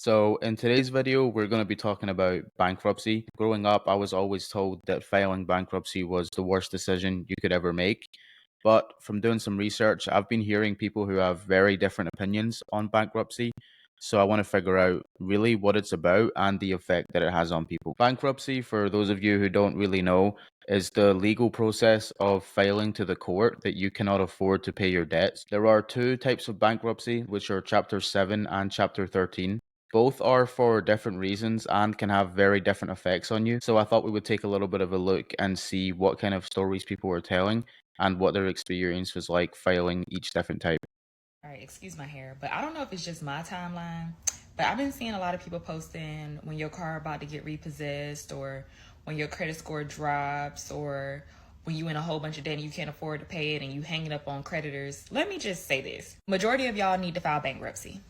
So, in today's video, we're going to be talking about bankruptcy. Growing up, I was always told that filing bankruptcy was the worst decision you could ever make. But from doing some research, I've been hearing people who have very different opinions on bankruptcy. So, I want to figure out really what it's about and the effect that it has on people. Bankruptcy, for those of you who don't really know, is the legal process of filing to the court that you cannot afford to pay your debts. There are two types of bankruptcy, which are Chapter 7 and Chapter 13. Both are for different reasons and can have very different effects on you. So I thought we would take a little bit of a look and see what kind of stories people were telling and what their experience was like filing each different type. All right, excuse my hair, but I don't know if it's just my timeline, but I've been seeing a lot of people posting when your car about to get repossessed, or when your credit score drops, or when you in a whole bunch of debt and you can't afford to pay it and you hanging up on creditors. Let me just say this. Majority of y'all need to file bankruptcy.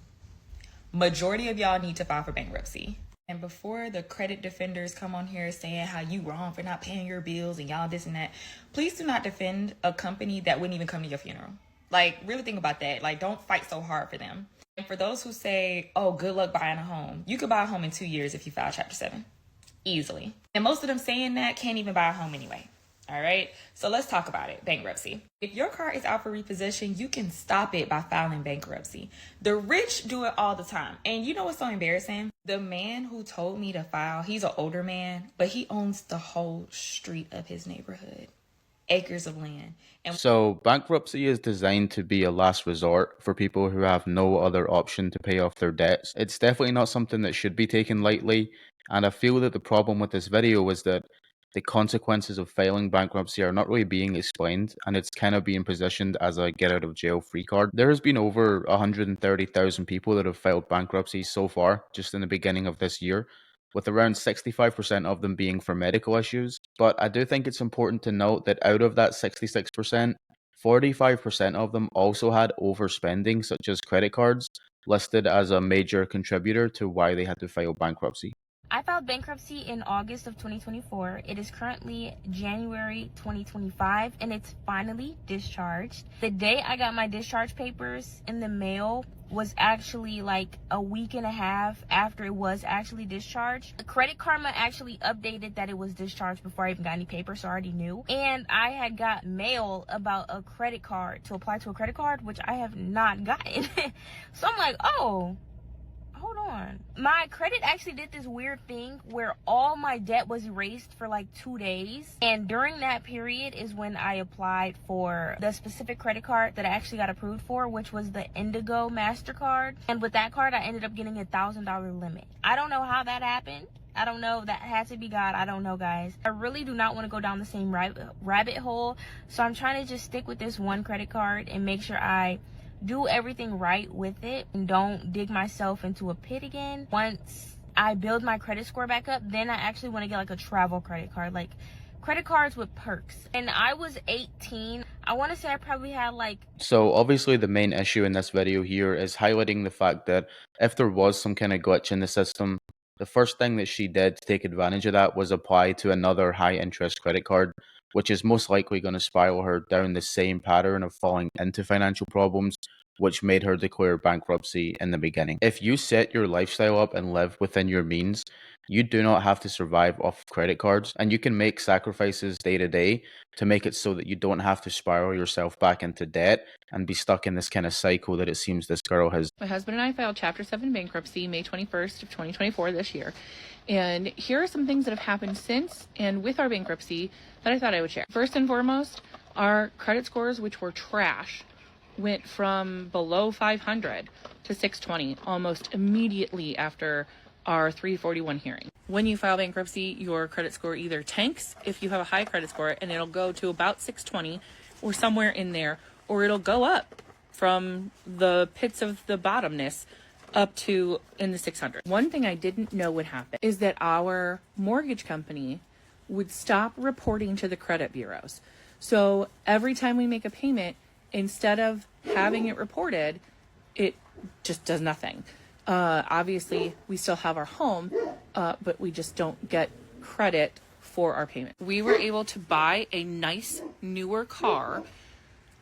Majority of y'all need to file for bankruptcy. And before the credit defenders come on here saying how you wrong for not paying your bills and y'all this and that, please do not defend a company that wouldn't even come to your funeral. Like, really think about that. Like, don't fight so hard for them. And for those who say, oh, good luck buying a home, you could buy a home in 2 years if you file Chapter 7. Easily. And most of them saying that can't even buy a home anyway. All right, so let's talk about it. Bankruptcy. If your car is out for repossession, you can stop it by filing bankruptcy. The rich do it all the time. And you know what's so embarrassing? The man who told me to file, he's an older man, but he owns the whole street of his neighborhood, acres of land. So, bankruptcy is designed to be a last resort for people who have no other option to pay off their debts. It's definitely not something that should be taken lightly. And I feel that the problem with this video is that the consequences of filing bankruptcy are not really being explained, and it's kind of being positioned as a get out of jail free card. There has been over 130,000 people that have filed bankruptcy so far, just in the beginning of this year, with around 65% of them being for medical issues. But I do think it's important to note that out of that 66%, 45% of them also had overspending, such as credit cards, listed as a major contributor to why they had to file bankruptcy. I filed bankruptcy in August of 2024. It is currently January 2025 and it's finally discharged. The day I got my discharge papers in the mail was actually like a week and a half after it was actually discharged. Credit Karma actually updated that it was discharged before I even got any papers, so I already knew. And I had got mail about a credit card, to apply to a credit card, which I have not gotten. So I'm like, oh, hold on. My credit actually did this weird thing where all my debt was erased for like 2 days. And during that period is when I applied for the specific credit card that I actually got approved for, which was the Indigo MasterCard. And with that card, I ended up getting a $1,000 limit. I don't know how that happened. I don't know. That had to be God. I don't know, guys. I really do not want to go down the same rabbit hole. So I'm trying to just stick with this one credit card and make sure I do everything right with it and don't dig myself into a pit again. Once I build my credit score back up, then I actually want to get like a travel credit card, like credit cards with perks. And I was 18. I want to say I probably had like... So obviously the main issue in this video here is highlighting the fact that if there was some kind of glitch in the system, the first thing that she did to take advantage of that was apply to another high interest credit card, which is most likely going to spiral her down the same pattern of falling into financial problems, which made her declare bankruptcy in the beginning. If you set your lifestyle up and live within your means, you do not have to survive off credit cards, and you can make sacrifices day to day to make it so that you don't have to spiral yourself back into debt and be stuck in this kind of cycle that it seems this girl has. My husband and I filed Chapter 7 bankruptcy May 21st of 2024 this year. And here are some things that have happened since and with our bankruptcy that I thought I would share. First and foremost, our credit scores, which were trash, went from below 500 to 620 almost immediately after our 341 hearing. When you file bankruptcy, your credit score either tanks if you have a high credit score, and it'll go to about 620 or somewhere in there, or it'll go up from the pits of the bottomness up to in the 600. One thing I didn't know would happen is that our mortgage company would stop reporting to the credit bureaus. So every time we make a payment, instead of having it reported, it just does nothing. Obviously, we still have our home, but we just don't get credit for our payment. We were able to buy a nice newer car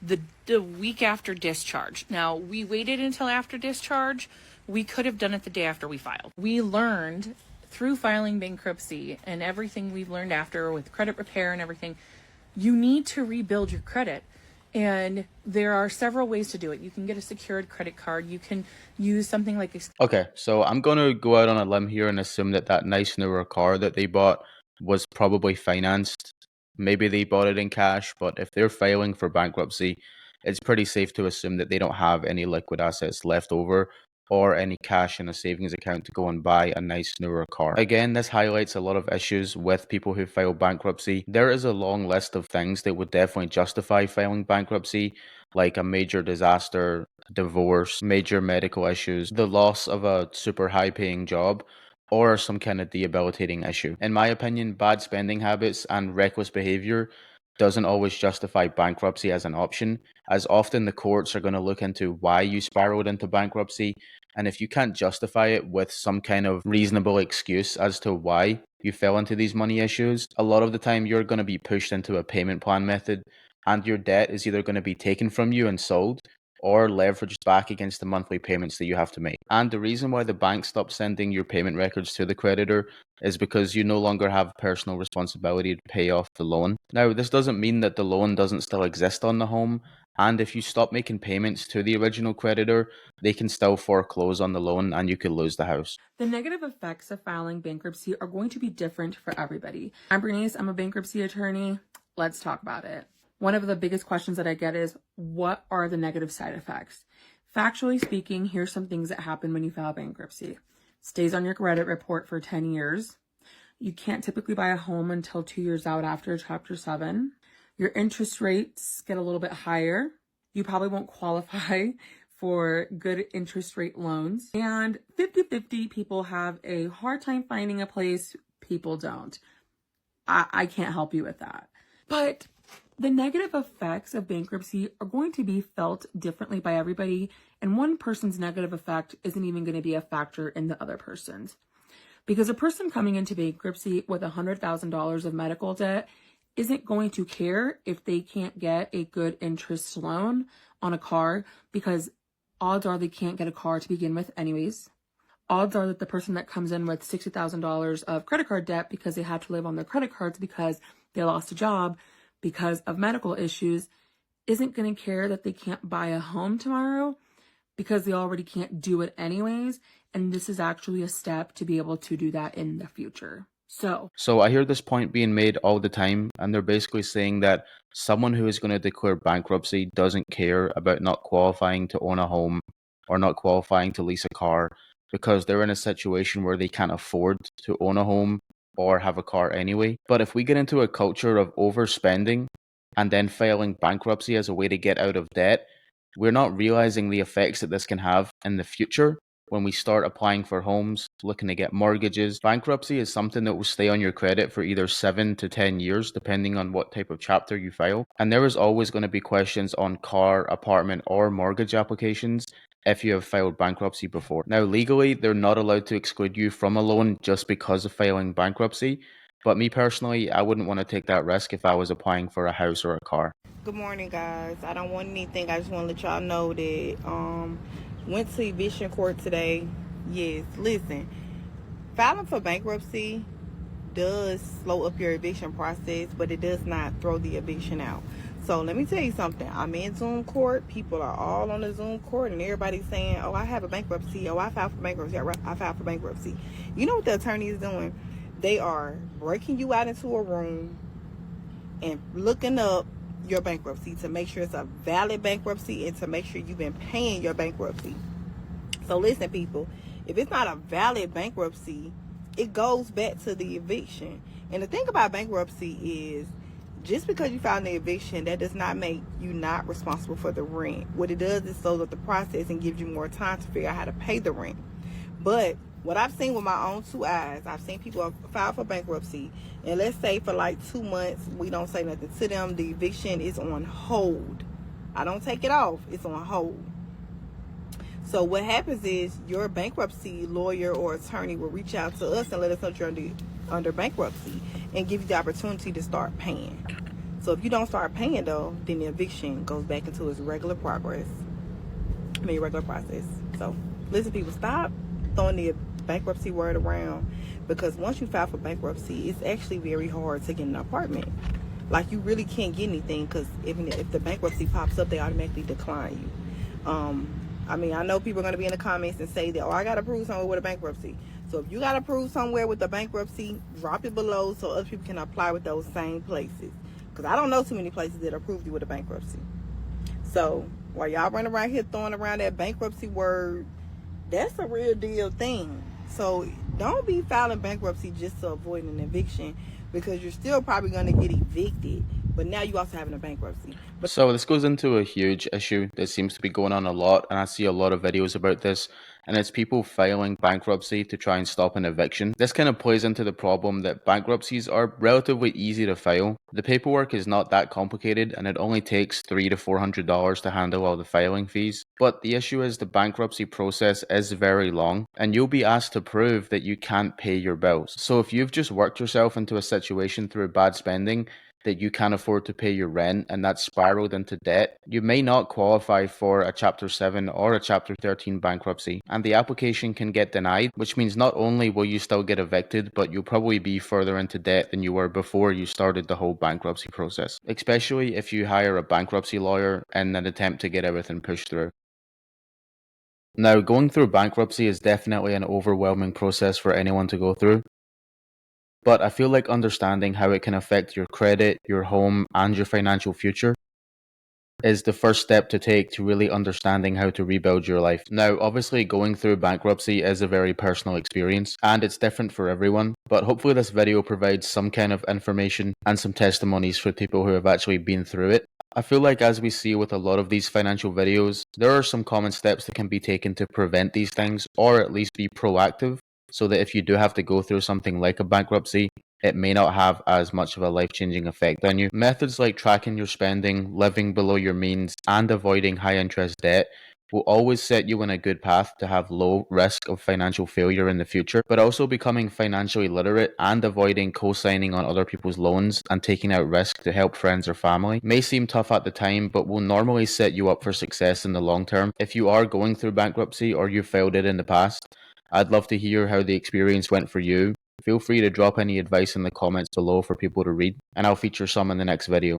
the week after discharge. Now, we waited until after discharge we could have done it the day after we filed. We learned through filing bankruptcy and everything we've learned after with credit repair and everything, you need to rebuild your credit. And there are several ways to do it. You can get a secured credit card. You can use something like... Okay, so I'm going to go out on a limb here and assume that that nice newer car that they bought was probably financed. Maybe they bought it in cash, but if they're filing for bankruptcy, it's pretty safe to assume that they don't have any liquid assets left over or any cash in a savings account to go and buy a nice newer car. Again, this highlights a lot of issues with people who file bankruptcy. There is a long list of things that would definitely justify filing bankruptcy, like a major disaster, divorce, major medical issues, the loss of a super high paying job, or some kind of debilitating issue. In my opinion, bad spending habits and reckless behavior doesn't always justify bankruptcy as an option, as often the courts are going to look into why you spiraled into bankruptcy. And if you can't justify it with some kind of reasonable excuse as to why you fell into these money issues, a lot of the time you're going to be pushed into a payment plan method, and your debt is either going to be taken from you and sold or leveraged back against the monthly payments that you have to make. And the reason why the bank stopped sending your payment records to the creditor is because you no longer have personal responsibility to pay off the loan. Now, this doesn't mean that the loan doesn't still exist on the home, and if you stop making payments to the original creditor, they can still foreclose on the loan and you could lose the house. The negative effects of filing bankruptcy are going to be different for everybody. I'm Bernice, I'm a bankruptcy attorney. Let's talk about it. One of the biggest questions that I get is, what are the negative side effects? Factually speaking, here's some things that happen when you file bankruptcy. Stays on your credit report for 10 years. You can't typically buy a home until 2 years out after Chapter 7. Your interest rates get a little bit higher. You probably won't qualify for good interest rate loans. And 50-50 people have a hard time finding a place, people don't. I can't help you with that. But the negative effects of bankruptcy are going to be felt differently by everybody, and one person's negative effect isn't even going to be a factor in the other person's. Because a person coming into bankruptcy with $100,000 of medical debt isn't going to care if they can't get a good interest loan on a car, because odds are they can't get a car to begin with anyways. Odds are that the person that comes in with $60,000 of credit card debt because they had to live on their credit cards because they lost a job because of medical issues isn't going to care that they can't buy a home tomorrow because they already can't do it anyways. And this is actually a step to be able to do that in the future. So I hear this point being made all the time, and they're basically saying that someone who is going to declare bankruptcy doesn't care about not qualifying to own a home or not qualifying to lease a car because they're in a situation where they can't afford to own a home or have a car anyway. But if we get into a culture of overspending and then filing bankruptcy as a way to get out of debt, we're not realizing the effects that this can have in the future when we start applying for homes, looking to get mortgages. Bankruptcy is something that will stay on your credit for either 7 to 10 years, depending on what type of chapter you file. And there is always going to be questions on car, apartment, or mortgage applications if you have filed bankruptcy before. Now, legally, they're not allowed to exclude you from a loan just because of filing bankruptcy. But me personally, I wouldn't want to take that risk if I was applying for a house or a car. Good morning, guys. I don't want anything. I just want to let y'all know that went to eviction court today. Yes, listen, filing for bankruptcy does slow up your eviction process, but it does not throw the eviction out. So let me tell you something. I'm in Zoom court. People are all on the Zoom court, and everybody's saying, oh, I have a bankruptcy. Oh, I filed for bankruptcy. I filed for bankruptcy. You know what the attorney is doing? They are breaking you out into a room and looking up your bankruptcy to make sure it's a valid bankruptcy and to make sure you've been paying your bankruptcy. So listen, people, if it's not a valid bankruptcy, it goes back to the eviction. And the thing about bankruptcy is, just because you filed an eviction, that does not make you not responsible for the rent. What it does is slows up the process and gives you more time to figure out how to pay the rent. But what I've seen with my own two eyes, I've seen people file for bankruptcy, and let's say for like 2 months, we don't say nothing to them. The eviction is on hold. I don't take it off. It's on hold. So what happens is your bankruptcy lawyer or attorney will reach out to us and let us know you're under bankruptcy and give you the opportunity to start paying. So if you don't start paying though, then the eviction goes back into its regular process. So Listen, people, stop throwing the bankruptcy word around, because once you file for bankruptcy, it's actually very hard to get an apartment. Like, you really can't get anything, because if the bankruptcy pops up, they automatically decline you. I mean, I know people are going to be in the comments and say that, oh, I got to prove somewhere with a bankruptcy. So if you got to prove somewhere with a bankruptcy, drop it below so other people can apply with those same places. Because I don't know too many places that approved you with a bankruptcy. So while y'all running around here throwing around that bankruptcy word, that's a real deal thing. So don't be filing bankruptcy just to avoid an eviction, because you're still probably going to get evicted, but now you also having a bankruptcy. So this goes into a huge issue that seems to be going on a lot, and I see a lot of videos about this, and it's people filing bankruptcy to try and stop an eviction. This kind of plays into the problem that bankruptcies are relatively easy to file. The paperwork is not that complicated, and it only takes $300 to $400 to handle all the filing fees. But the issue is the bankruptcy process is very long, and you'll be asked to prove that you can't pay your bills. So if you've just worked yourself into a situation through bad spending that you can't afford to pay your rent and that's spiraled into debt, you may not qualify for a Chapter 7 or a Chapter 13 bankruptcy, and the application can get denied, which means not only will you still get evicted, but you'll probably be further into debt than you were before you started the whole bankruptcy process, especially if you hire a bankruptcy lawyer in an attempt to get everything pushed through. Now, going through bankruptcy is definitely an overwhelming process for anyone to go through. But I feel like understanding how it can affect your credit, your home, and your financial future is the first step to take to really understanding how to rebuild your life. Now, obviously, going through bankruptcy is a very personal experience, and it's different for everyone, but hopefully this video provides some kind of information and some testimonies for people who have actually been through it. I feel like, as we see with a lot of these financial videos, there are some common steps that can be taken to prevent these things, or at least be proactive, so that if you do have to go through something like a bankruptcy, it may not have as much of a life-changing effect on you. Methods like tracking your spending, living below your means, and avoiding high-interest debt will always set you on a good path to have low risk of financial failure in the future, but also becoming financially literate and avoiding co-signing on other people's loans and taking out risk to help friends or family may seem tough at the time, but will normally set you up for success in the long term. If you are going through bankruptcy or you failed it in the past, I'd love to hear how the experience went for you. Feel free to drop any advice in the comments below for people to read, and I'll feature some in the next video.